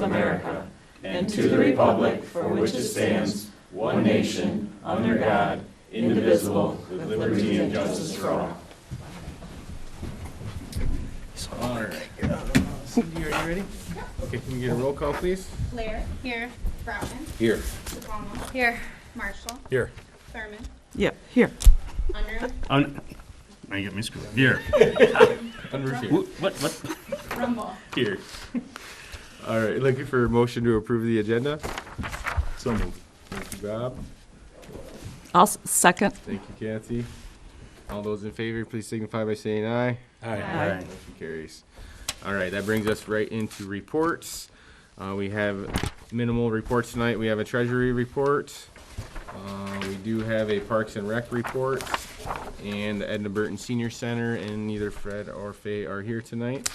of America, and to the republic for which it stands, one nation, under God, indivisible, with liberty and justice for all. All right. Cindy, are you ready? Okay, can we get a roll call, please? Blair. Here. Broughton. Here. DePalma. Here. Marshall. Here. Thurman. Yep, here. Unruh. Now you got me screwed up. Here. Unruh here. What? Rumble. Here. All right, looking for a motion to approve the agenda. So moved. Thank you, Bob. I'll second. Thank you, Kathy. All those in favor, please signify by saying aye. Aye. Motion carries. All right, that brings us right into reports. We have minimal reports tonight. We have a treasury report. We do have a Parks and Rec report, and the Edna Burton Senior Center, and neither Fred or Faye are here tonight.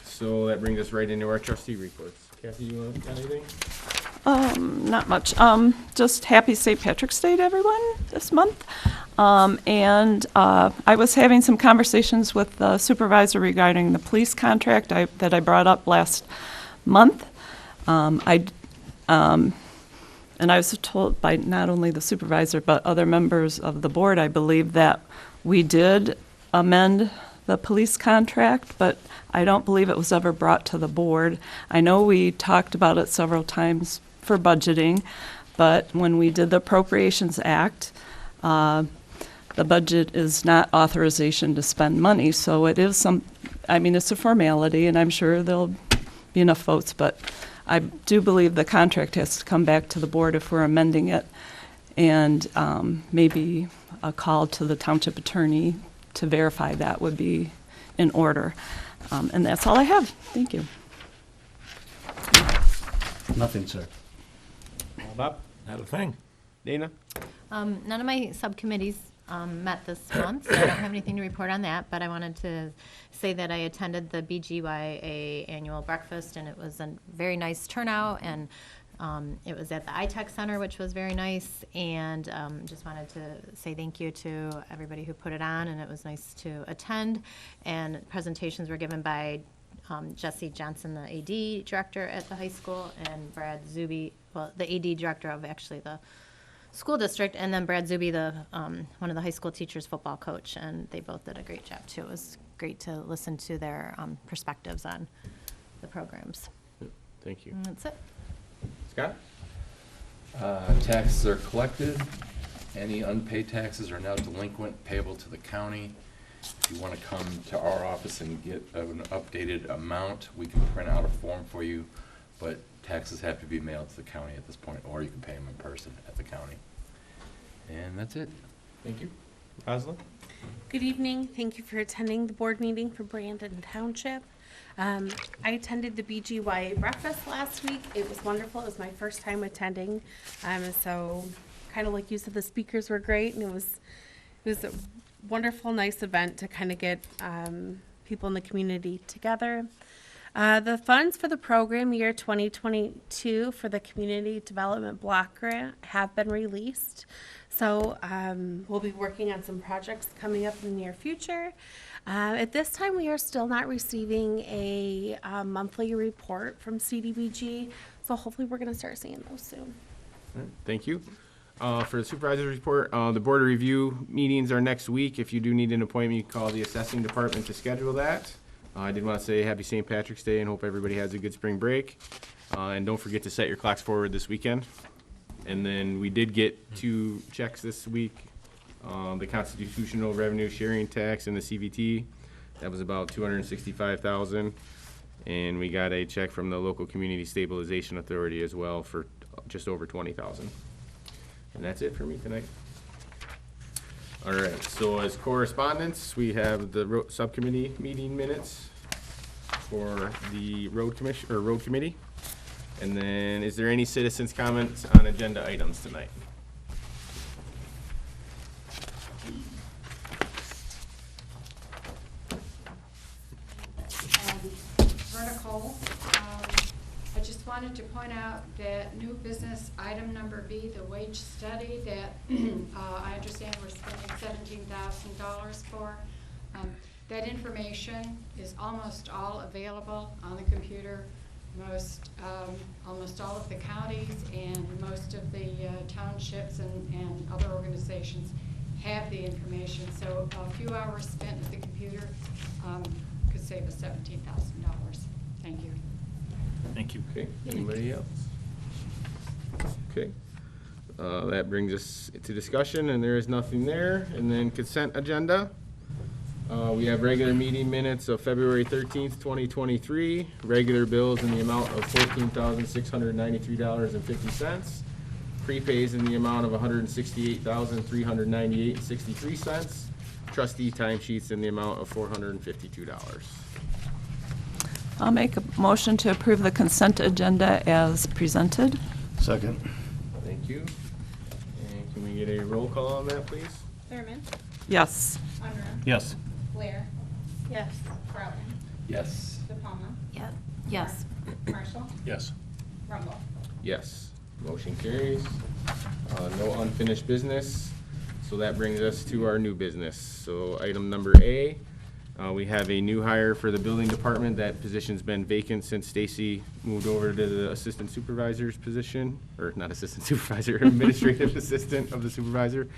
So that brings us right into our trustee reports. Kathy, you want to add anything? Not much. Just happy St. Patrick's Day to everyone this month. And I was having some conversations with the supervisor regarding the police contract that I brought up last month. And I was told by not only the supervisor but other members of the board, I believe, that we did amend the police contract, but I don't believe it was ever brought to the board. I know we talked about it several times for budgeting, but when we did the Appropriations Act, the budget is not authorization to spend money, so it is it's a formality, and I'm sure there'll be enough votes, but I do believe the contract has to come back to the board if we're amending it, and maybe a call to the township attorney to verify that would be in order. And that's all I have. Thank you. Nothing, sir. Bob? Not a thing. Dana? None of my subcommittees met this month, so I don't have anything to report on that, but I wanted to say that I attended the BGYA annual breakfast, and it was a very nice turnout, and it was at the iTech Center, which was very nice, and just wanted to say thank you to everybody who put it on, and it was nice to attend, and presentations were given by Jesse Johnson, the AD director at the high school, and Brad Zuby, the AD director of actually the school district, and then Brad Zuby, the one of the high school teachers, football coach, and they both did a great job too. It was great to listen to their perspectives on the programs. Thank you. And that's it. Scott? Taxes are collected. Any unpaid taxes are now delinquent, payable to the county. If you want to come to our office and get an updated amount, we can print out a form for you, but taxes have to be mailed to the county at this point, or you can pay them in person at the county. And that's it. Thank you. Rosalind? Good evening. Thank you for attending the board meeting for Brandon Township. I attended the BGYA breakfast last week. It was wonderful. It was my first time attending. So kind of like you said, the speakers were great, and it was a wonderful, nice event to kind of get people in the community together. The funds for the program year 2022 for the Community Development Block Grant have been released. So we'll be working on some projects coming up in the near future. At this time, we are still not receiving a monthly report from CDBG, so hopefully we're going to start seeing those soon. All right, thank you. For the supervisor's report, the board review meetings are next week. If you do need an appointment, you can call the assessing department to schedule that. I did want to say happy St. Patrick's Day and hope everybody has a good spring break. And don't forget to set your clocks forward this weekend. And then we did get 2 checks this week. The Constitutional Revenue Sharing Tax and the CVT. That was about $265,000. And we got a check from the local Community Stabilization Authority as well for just over $20,000. And that's it for me tonight. All right, so as correspondence, we have the subcommittee meeting minutes for the road committee. And then, is there any citizens' comments on agenda items tonight? Vertical. I just wanted to point out that new business item number B, the wage study that I understand we're spending $17,000 for. That information is almost all available on the computer almost all of the counties and most of the townships and other organizations have the information. So a few hours spent at the computer could save us $17,000. Thank you. Thank you. Okay, anybody else? Okay. That brings us to discussion, and there is nothing there. And then consent agenda. We have regular meeting minutes of February 13th, 2023. Regular bills in the amount of $14,693.50. Prepays in the amount of $168,398.63. Trustee timesheets in the amount of $452. I'll make a motion to approve the consent agenda as presented. Second. Thank you. And can we get a roll call on that, please? Thurman, Yes. Unruh, Yes. Blair, Yes. Broughton, Yes. De Palma, Yes. Marshall, Yes. Rumble. Yes. Motion carries. No unfinished business. So that brings us to our new business. So item number A, we have a new hire for the building department. That position's been vacant since Stacy moved over to the assistant supervisor's position, or not assistant supervisor, administrative assistant of the supervisor.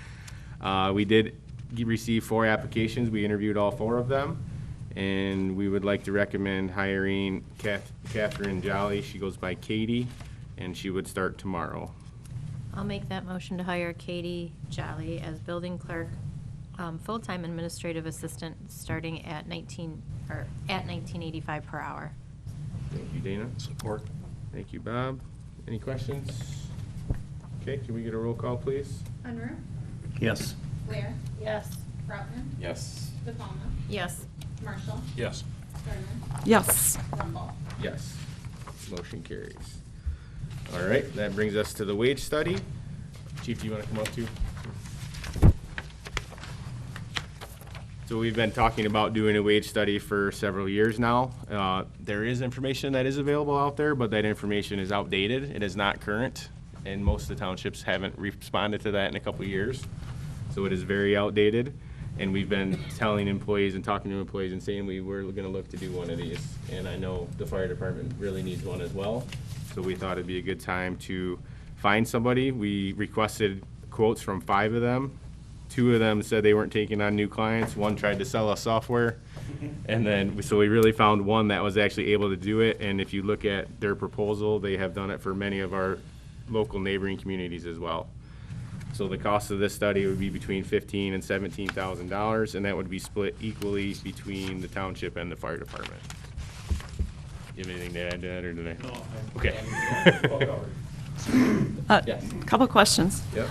We did receive 4 applications. We interviewed all 4 of them. And we would like to recommend hiring Catherine Jolly. She goes by Katie, and she would start tomorrow. I'll make that motion to hire Katie Jolly as building clerk, full-time administrative assistant, starting at $19.85 per hour. Thank you, Dana. Support. Thank you, Bob. Any questions? Okay, can we get a roll call, please? Unruh, Yes. Blair, Yes. Broughton, Yes. De Palma, Yes. Marshall, Yes. Thurman, Yes. Rumble. Yes. Motion carries. All right, that brings us to the wage study. Chief, do you want to come up too? So we've been talking about doing a wage study for several years now. There is information that is available out there, but that information is outdated. It is not current, and most of the townships haven't responded to that in a couple of years. So it is very outdated, and we've been telling employees and talking to employees and saying we were going to look to do one of these. And I know the fire department really needs one as well. So we thought it'd be a good time to find somebody. We requested quotes from 5 of them. 2 of them said they weren't taking on new clients. 1 tried to sell us software. And then, so we really found one that was actually able to do it. And if you look at their proposal, they have done it for many of our local neighboring communities as well. So the cost of this study would be between $15,000 and $17,000, and that would be split equally between the township and the fire department. You have anything to add to that, or did I? No. Okay. Yes. Couple questions. Yep.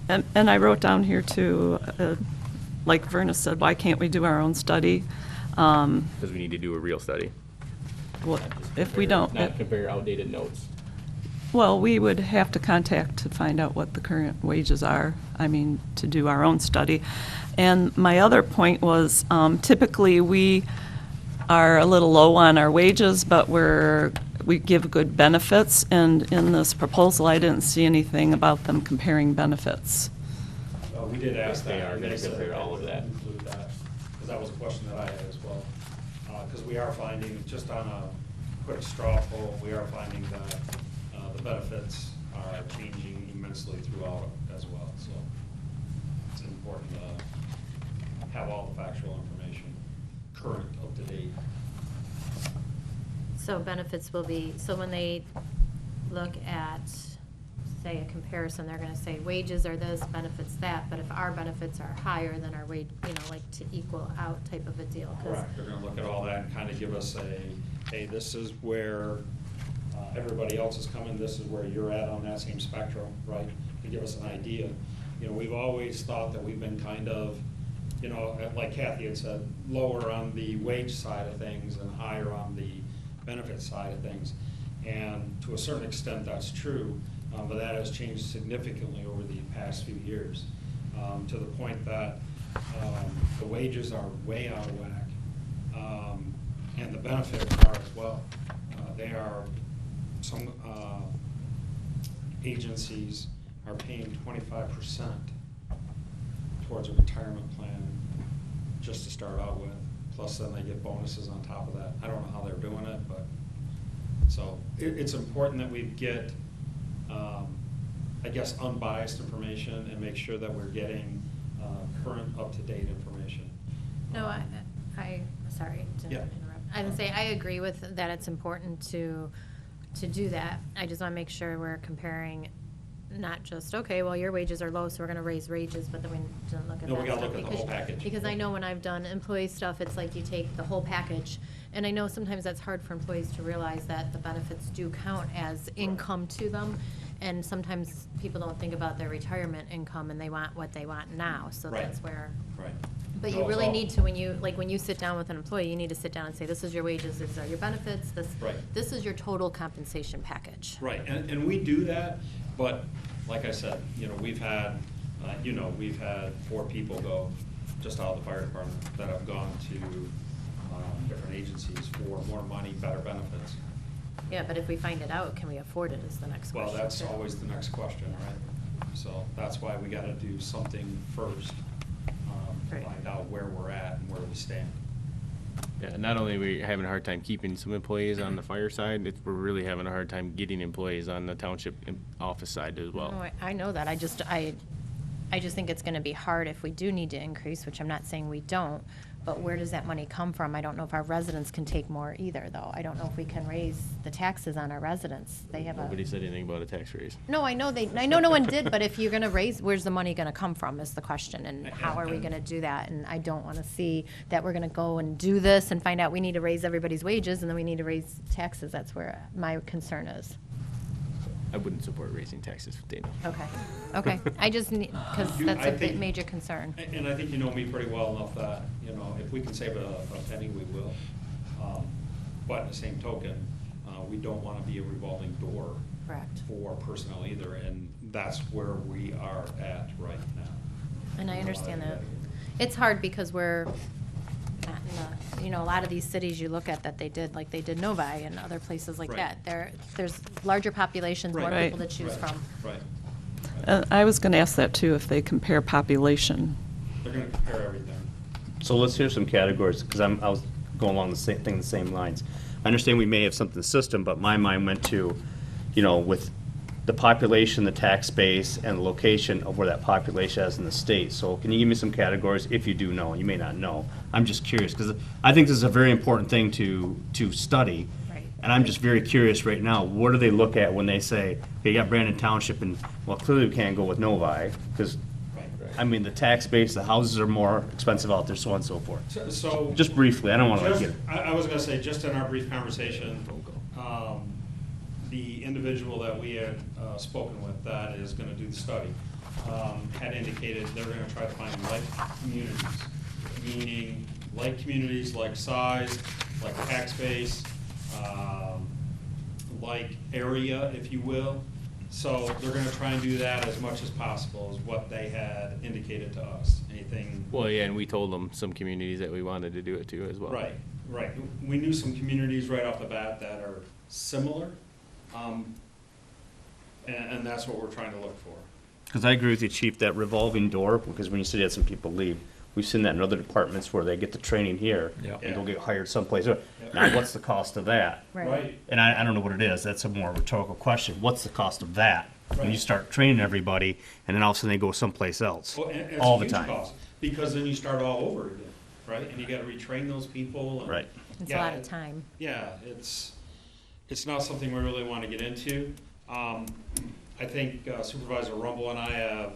And I wrote down here too, like Verna said, why can't we do our own study? Because we need to do a real study. Well, if we don't, Not compare outdated notes. well, we would have to contact to find out what the current wages are, I mean, to do our own study. And my other point was, typically, we are a little low on our wages, but we give good benefits, and in this proposal, I didn't see anything about them comparing benefits. We did ask that. They are and gonna said compare they all of would that. Include that, because that was a question that I had as well. Because we are finding, just on a quick straw poll, we are finding that the benefits are changing immensely throughout as well. So it's important to have all the factual information current, up to date. So benefits will be, so when they look at, say, a comparison, they're gonna say wages are this, benefits that, but if our benefits are higher than our wage, like to equal out type of a deal. 'Cause Correct. They're gonna look at all that and kind of give us hey, this is where everybody else is coming, this is where you're at on that same spectrum, right? To give us an idea. We've always thought that we've been kind of, like Kathy had said, lower on the wage side of things and higher on the benefit side of things. And to a certain extent, that's true, but that has changed significantly over the past few years, to the point that the wages are way out of whack, and the benefits are as well. They are, some agencies are paying 25% towards a retirement plan just to start out with, plus then they get bonuses on top of that. I don't know how they're doing it, but So it's important that we get, I guess, unbiased information and make sure that we're getting current, up-to-date information. No, sorry to Yeah. interrupt. I would say I agree with that it's important to do that. I just want to make sure we're comparing, not just, okay, well, your wages are low, so we're going to raise wages, but then we don't look at that. No, we gotta stuff look at the because- whole package. Because I know when I've done employee stuff, it's like you take the whole package. And I know sometimes that's hard for employees to realize that the benefits do count as income to them. And sometimes people don't think about their retirement income and they want what they want now, so Right. that's where. Right. But No, you it's really all- need to, when you sit down with an employee, you need to sit down and say, this is your wages, these are your benefits, Right. this is your total compensation package. Right, and we do that, but like I said, we've had 4 people go just out of the fire department that have gone to different agencies for more money, better benefits. Yeah, but if we find it out, can we afford it is the next question. Well, that's too. always the next question, right? So that's why we gotta do something first, Right. find out where we're at and where we stand. Yeah, not only are we having a hard time keeping some employees on the fire side, we're really having a hard time getting employees on the township office side as well. No, I know that, I just think it's gonna be hard if we do need to increase, which I'm not saying we don't, but where does that money come from? I don't know if our residents can take more either, though. I don't know if we can raise the taxes on our residents. They have Nobody said anything about a tax raise. No, I know no one did, but if you're gonna raise, where's the money gonna come from is the question, and how are we gonna do that? And I don't wanna see that we're gonna go and do this and find out we need to raise everybody's wages, and then we need to raise taxes. That's where my concern is. I wouldn't support raising taxes, Dana. Okay, I just need, because that's I a big think- major concern. And I think you know me pretty well enough that, if we can save a penny, we will. But in the same token, we don't want to be a revolving door Correct. for personnel either, and that's where we are at right now. And I understand that. It's hard because we're not in the, a lot of these cities you look at that they did Novi and other places like Right. that. There's larger populations, more Right. people to choose Right. from. Right. I was going to ask that too, if they compare population. They're going to compare everything. So let's hear some categories, because I was going along the same lines. I understand we may have something system, but my mind went to, with the population, the tax base, and the location of where that population is in the state. So can you give me some categories, if you do know? You may not know. I'm just curious, because I think this is a very important thing to study. Right. And I'm just very curious right now, what do they look at when they say, okay, you got Brandon Township, and, well, clearly we can't go with Novi, because, I mean, the tax base, the houses are more expensive out there, so on and so forth. So. Just briefly, I don't want to Just- get it. I was gonna say, just in our brief conversation, the individual that we had spoken with that is gonna do the study, had indicated they're gonna try to find like communities, meaning like communities, like size, like tax base, like area, if you will. So they're gonna try and do that as much as possible, is what they had indicated to us. Anything. Well, yeah, and we told them some communities that we wanted to do it to as well. Right, right. We knew some communities right off the bat that are similar, and that's what we're trying to look for. Because I agree with you, Chief, that revolving door, because when you said you had some people leave, we've seen that in other departments where they get the training here, Yep. and they'll get hired someplace. Now, what's the cost of that? Right, And I don't know what it is, that's a more rhetorical question. What's the cost of that? When you Right. start training everybody, and then all of a sudden they go someplace else, well, and it's all a the huge time. cost, because then you start all over again, right? And you gotta retrain those people. and- Right. It's a Yeah, lot of time. Yeah, it's not something we really want to get into. I think Supervisor Rumble and I have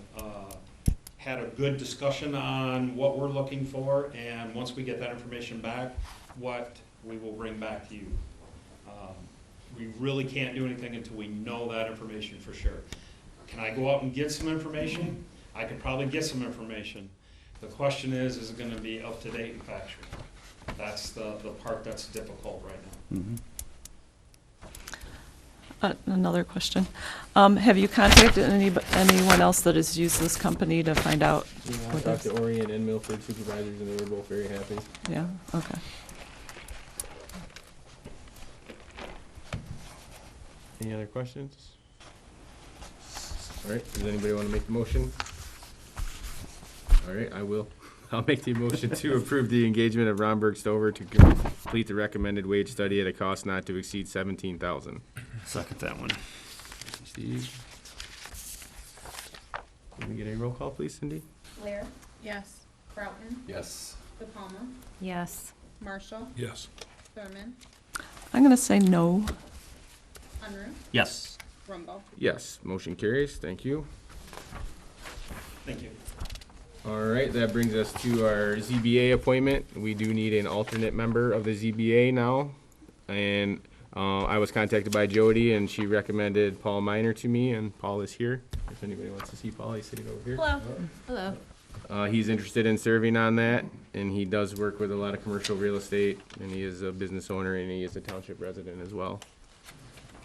had a good discussion on what we're looking for, and once we get that information back, what we will bring back to you. We really can't do anything until we know that information for sure. Can I go out and get some information? I could probably get some information. The question is it gonna be up to date and factual? That's the part that's difficult right now. Another question. Have you contacted anyone else that has used this company to find out? Yeah, I what talked this- to Orient and Milford supervisors, and they were both very happy. Yeah, okay. Any other questions? All right, does anybody want to make the motion? All right, I will. I'll make the motion to approve the engagement of Romberg Stover to complete the recommended wage study at a cost not to exceed $17,000. Second that one. Steve? Can we get a roll call, please, Cindy? Blair, Yes. Broughton, Yes. De Palma, Yes. Marshall, Yes. Thurman, I'm going to say no. Unruh, Yes. Rumble. Yes, motion carries. Thank you. Thank you. All right, that brings us to our ZBA appointment. We do need an alternate member of the ZBA now. And I was contacted by Jody, and she recommended Paul Minor to me, and Paul is here. If anybody wants to see Paul, he's sitting over here. Hello. He's interested in serving on that, and he does work with a lot of commercial real estate, and he is a business owner, and he is a township resident as well.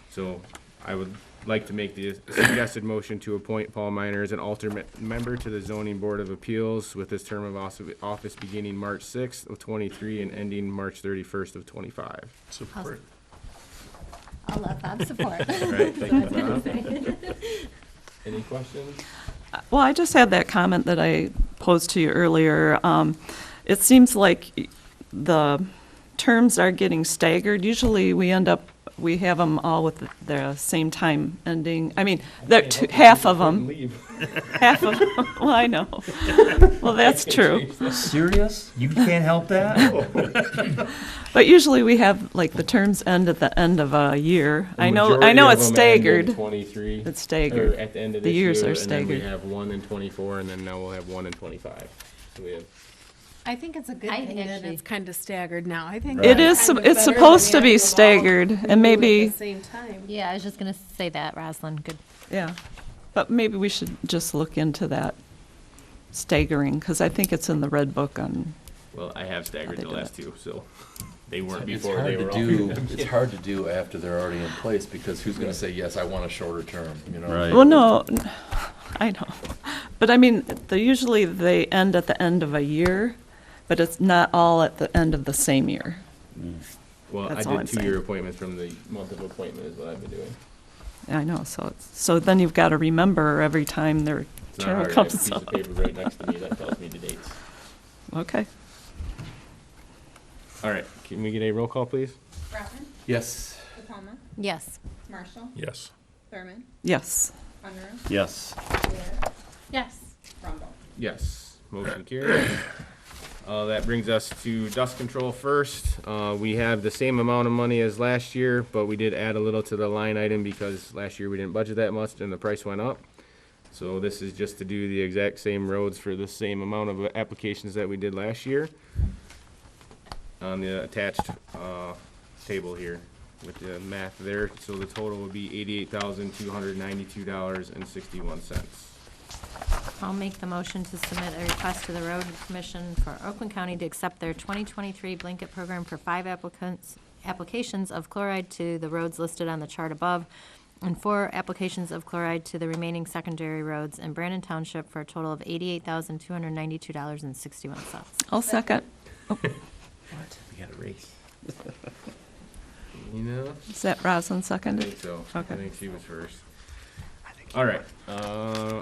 So I would like to make the suggested motion to appoint Paul Minor as an alternate member to the Zoning Board of Appeals with his term of office beginning March 6th of '23 and ending March 31st of '25. Support. I'll let Bob support. All right, thank you, Bob. Any questions? Well, I just had that comment that I posed to you earlier. It seems like the terms are getting staggered. Usually we have them all with the same time ending. I mean, half of them. Half of them. Well, I know. Well, that's true. Serious? You can't help that? But usually we have, like, the terms end at the end of a year. I know it's staggered. 23. It's staggered. Or at the end of The this years year, are and then we staggered. have one in 24, and then now we'll have one in 25. So we have. I think it's a good I thing that actually- it's kind of staggered now. I think It that's is, kind of it's better supposed than to be having them all staggered, and at maybe, the same time. Yeah, I was just gonna say that, Rosalind. Good. yeah. But maybe we should just look into that staggering, because I think it's in the red book on, Well, I have staggered they the do last two, so they weren't It's before hard they to were do, all. it's hard to do after they're already in place, because who's gonna say, yes, I want a shorter term, you know? Right. well, no, I know. But I mean, usually they end at the end of a year, but it's not all at the end of the same year. Well, I That's all I'm did saying. 2-year appointments from the month of appointment is what I've been doing. I know, so then you've got to remember every time their It's not term hard. I have a comes piece up. of paper right next to me that tells me the dates. Okay. All right, can we get a roll call, please? Broughton, Yes. De Palma, Yes. Marshall, Yes. Thurman, Yes. Unruh, Yes. Blair, Yes. Rumble. Yes, motion carries. That brings us to dust control first. We have the same amount of money as last year, but we did add a little to the line item because last year we didn't budget that much and the price went up. So this is just to do the exact same roads for the same amount of applications that we did last year. On the attached table here with the math there, so the total would be $88,292.61. I'll make the motion to submit a request to the Road Commission for Oakland County to accept their 2023 blanket program for 5 applications of chloride to the roads listed on the chart above, and 4 applications of chloride to the remaining secondary roads in Brandon Township for a total of $88,292.61. I'll second. What? We got a race. You know? Is that Rosalind I seconded? think so. Okay. I think she was first. All right,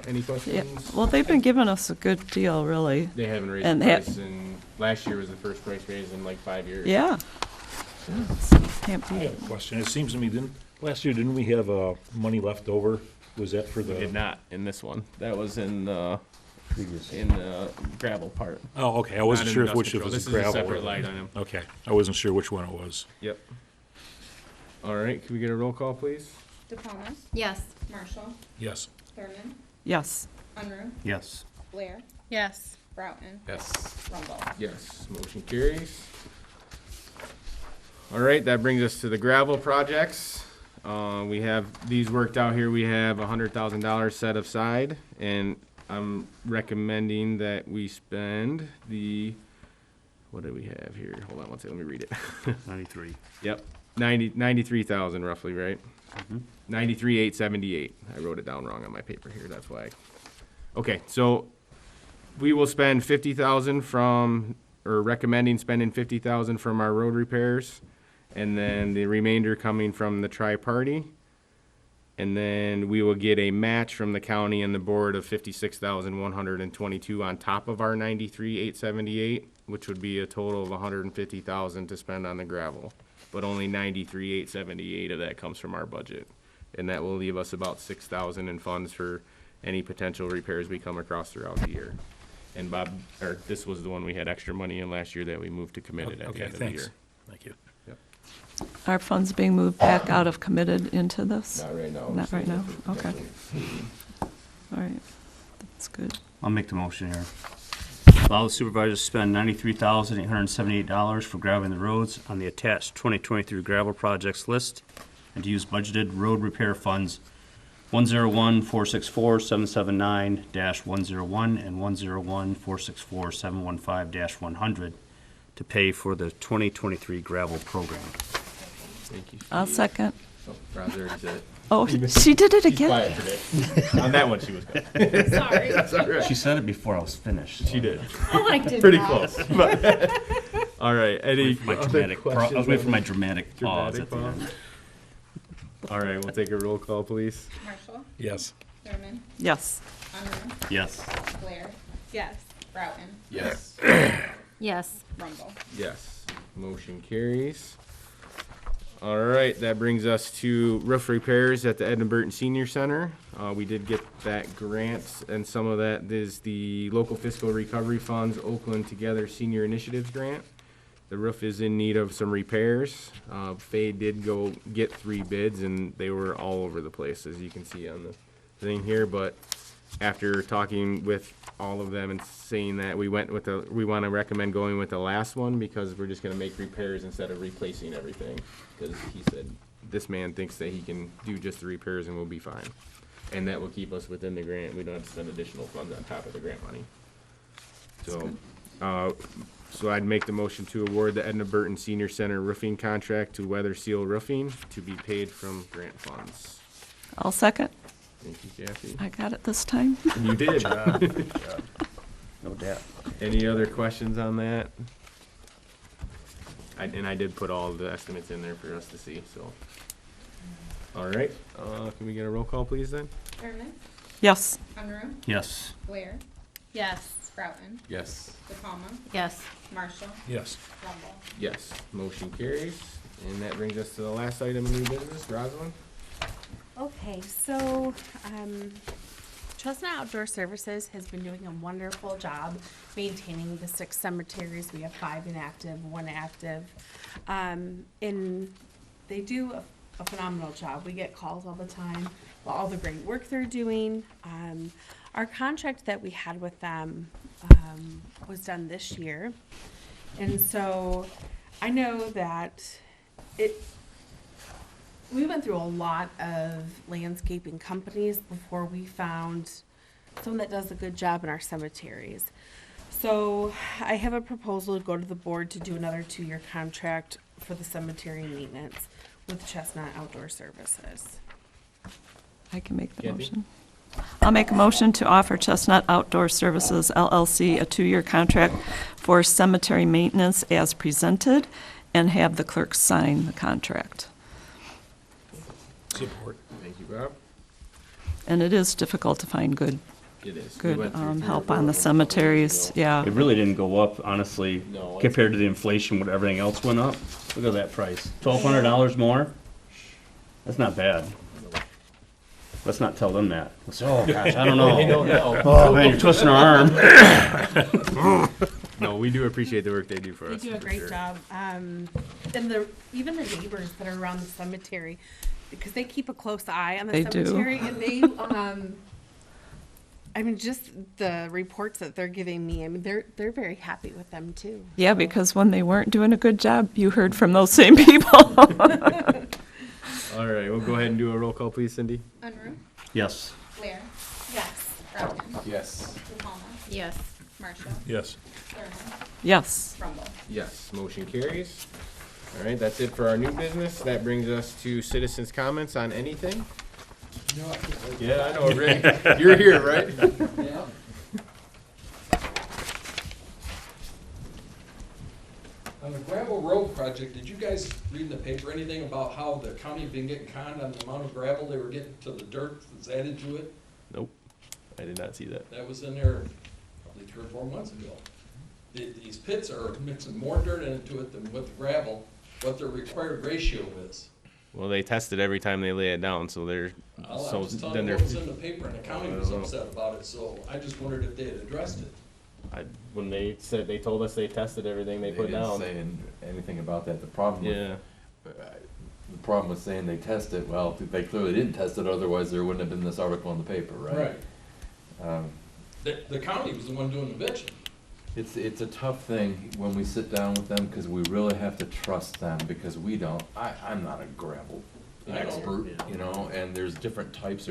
any Yeah, questions? well, they've been giving us a good deal, really. They haven't raised the And they- price, and last year was the first price raise in like 5 years. Yeah. Can't I beat it. have a question. It seems to me, last year, didn't we have money left over? Was that for We did the? not in this one. That was in the gravel part. Oh, okay. I wasn't Not in sure dust if which it control. was This is a gravel. separate or- line item. Okay. I wasn't sure which one it was. Yep. All right, can we get a roll call, please? De Palma, Yes. Marshall, Yes. Thurman, Yes. Unruh, Yes. Blair, Yes. Broughton, Yes. Rumble. Yes, motion carries. All right, that brings us to the gravel projects. We have these worked out here. We have $100,000 set aside, and I'm recommending that we spend what do we have here? Hold on one second, let me read it. 93. Yep, 93,000 roughly, right? 93,878. I wrote it down wrong on my paper here, that's why. Okay, so we will spend 50,000 recommending spending 50,000 from our road repairs, and then the remainder coming from the tri-party. And then we will get a match from the county and the board of 56,122 on top of our 93,878, which would be a total of 150,000 to spend on the gravel. But only 93,878 of that comes from our budget. And that will leave us about 6,000 in funds for any potential repairs we come across throughout the year. And Bob, or this was the one we had extra money in last year that we moved to committed at the Okay, end of the year. thanks. Thank you. Are funds being moved back out of committed into this? Not right now. Not right now? Okay. All right, that's good. I'll make the motion here. Allow the supervisor to spend $93,878 for graveling the roads on the attached 2023 gravel projects list and to use budgeted road repair funds 101-464-779-101 and 101-464-715-100 to pay for the 2023 gravel program. Thank you. I'll second. Oh, Roz already said it. Oh, she did it She's again? quiet today. On that one, she was quiet. Sorry. That's all right. She said it before I was finished. She did. Oh, I did Pretty not. close. But- all right, any My other dramatic, I questions was waiting for on my that? dramatic pause at the Dramatic end. All right, we'll take a roll call, please. Marshall, Yes. Thurman, Yes. Unruh, Yes. Blair, Yes. Broughton, Yes. Yes. Rumble. Yes, motion carries. All right, that brings us to roof repairs at the Edna Burton Senior Center. We did get that grant, and some of that is the local fiscal recovery funds, Oakland Together Senior Initiatives Grant. The roof is in need of some repairs. Faye did go get 3 bids, and they were all over the place, as you can see on the thing here, but after talking with all of them and saying that we want to recommend going with the last one because we're just gonna make repairs instead of replacing everything. Because he said, this man thinks that he can do just the repairs and we'll be fine. And that will keep us within the grant. We don't have to spend additional funds on top of the grant money. So I'd make the motion to award the Edna Burton Senior Center roofing contract to Weather Seal Roofing to be paid from grant funds. I'll second. Thank you, Kathy. I got it this time. You did. No doubt. Any other questions on that? And I did put all the estimates in there for us to see, so. All right, can we get a roll call, please, then? Thurman, Yes. Unruh, Yes. Blair, Yes. Broughton, Yes. DePalma, Yes. Marshall, Yes. Rumble. Yes, motion carries. And that brings us to the last item of new business, Rosalind? Okay, so Chestnut Outdoor Services has been doing a wonderful job maintaining the 6 cemeteries. We have 5 inactive, 1 active. And they do a phenomenal job. We get calls all the time about all the great work they're doing. Our contract that we had with them was done this year. And so I know that we went through a lot of landscaping companies before we found someone that does a good job in our cemeteries. So I have a proposal to go to the board to do another 2-year contract for the cemetery maintenance with Chestnut Outdoor Services. I can make the Kathy? motion. I'll make a motion to offer Chestnut Outdoor Services LLC a 2-year contract for cemetery maintenance as presented and have the clerk sign the contract. Support. Thank you, Bob. And it is difficult to find good It is. We good went through help four on the of them a couple cemeteries, years ago. yeah. It really didn't go up, honestly, No, compared to the inflation, what everything else went up. Look at that price. $1,200 more? That's not bad. Let's not tell them that. Oh, gosh, I don't know. They don't know. Oh, man, you're twisting our arm. No, we do appreciate the work they do for They us. do a for great sure. job. And even the neighbors that are around the cemetery, because they keep a close eye on the They do. cemetery, and they, I mean, just the reports that they're giving me, I mean, they're very happy with them too. Yeah, because when they weren't doing a good job, you heard from those same people. All right, we'll go ahead and do a roll call, please, Cindy. Unruh, Yes. Blair, Yes. Broughton, Yes. DePalma, Yes. Marshall, Yes. Thurman, Yes. Rumble. Yes, motion carries. All right, that's it for our new business. That brings us to citizens' comments on anything. Yeah, I know, Rick. You're here, right? On the gravel road project, did you guys read in the paper anything about how the county had been getting conned on the amount of gravel they were getting to the dirt that's added to it? Nope, I did not see that. That was in there probably 3 or 4 months ago. These pits are mixing more dirt into it than with the gravel, what their required ratio is. Well, they test it every time they lay it down, so they're, I so was telling then you they're. what was in the paper, and the county was upset about it, so I just wondered if they had addressed it. When they said, they told us they tested everything they put down. They didn't say anything about that. The problem Yeah, the problem with saying they test it, well, they clearly didn't test it, otherwise there wouldn't have been this article in the paper, right? The county was the one doing the bitching. It's a tough thing when we sit down with them, because we really have to trust them, because we don't, I'm not a gravel I know. expert, you know, and there's different types,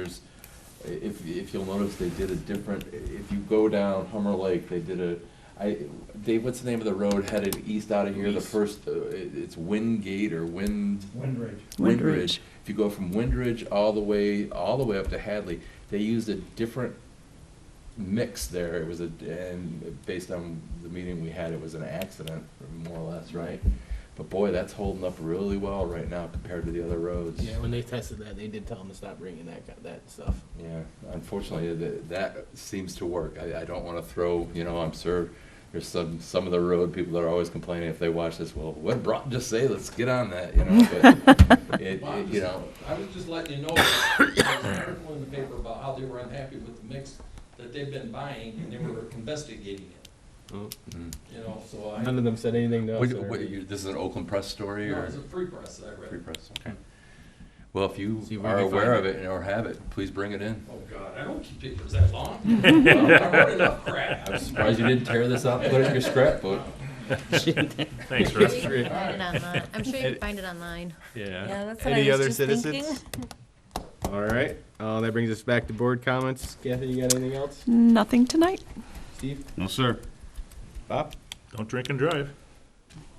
if you'll notice, they did a different, if you go down Hummer Lake, they did Dave, what's the name of the road headed east out of here, the first, it's Windgate or Windridge. Windridge. If you go from Windridge all the way up to Hadley, they used a different mix there. It was and based on the meeting we had, it was an accident, more or less, right? But boy, that's holding up really well right now compared to the other roads. yeah, when they tested that, they did tell them to stop bringing that stuff. Yeah, unfortunately, that seems to work. I don't want to throw, you know, I'm sure there's some of the road people that are always complaining if they watch this, well, what did Broughton just say? Let's get on that, you know, but you know. I was just letting you know, there was an article in the paper about how they were unhappy with the mix that they've been buying, and they were investigating it. Oh. You know, so I. None of them said anything to us. This is an Oakland Press story, No, or? it's a free press that I read. Free Press, okay. Well, if you See if we are can aware find of it. it or have it, please bring it in. Oh, God, I don't keep papers that long. I wrote enough crap. I'm surprised you didn't tear this up and put it in your scrapbook. Thanks, Russ. Find it online. I'm sure you can find it online. Yeah. that's what Any I was other just citizens? thinking. All right, that brings us back to board comments. Kathy, you got anything else? Nothing tonight. Steve? No, sir. Bob? Don't drink and drive.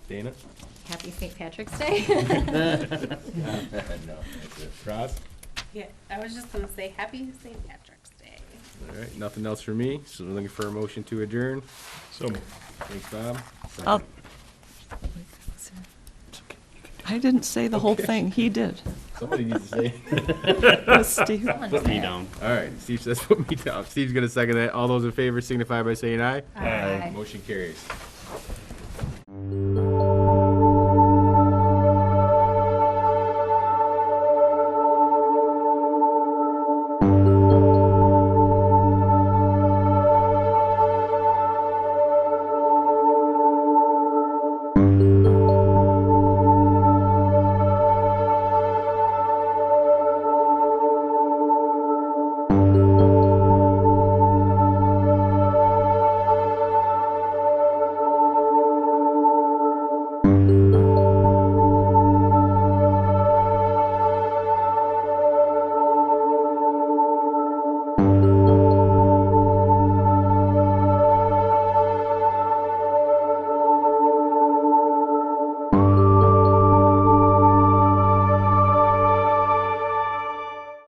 Dana? Happy St. Patrick's Day. No, that's it. Roz? Yeah, I was just gonna say happy St. Patrick's Day. All right, nothing else for me, so we're looking for a motion to adjourn. So moved. Thanks, Bob. I'll- I didn't say the whole Okay. thing. He did. Somebody needs to say. It was Steve. Someone Put me said. down. All right, Steve says put me down. Steve's gonna second that. All those in favor signify by saying aye. Aye. Motion carries.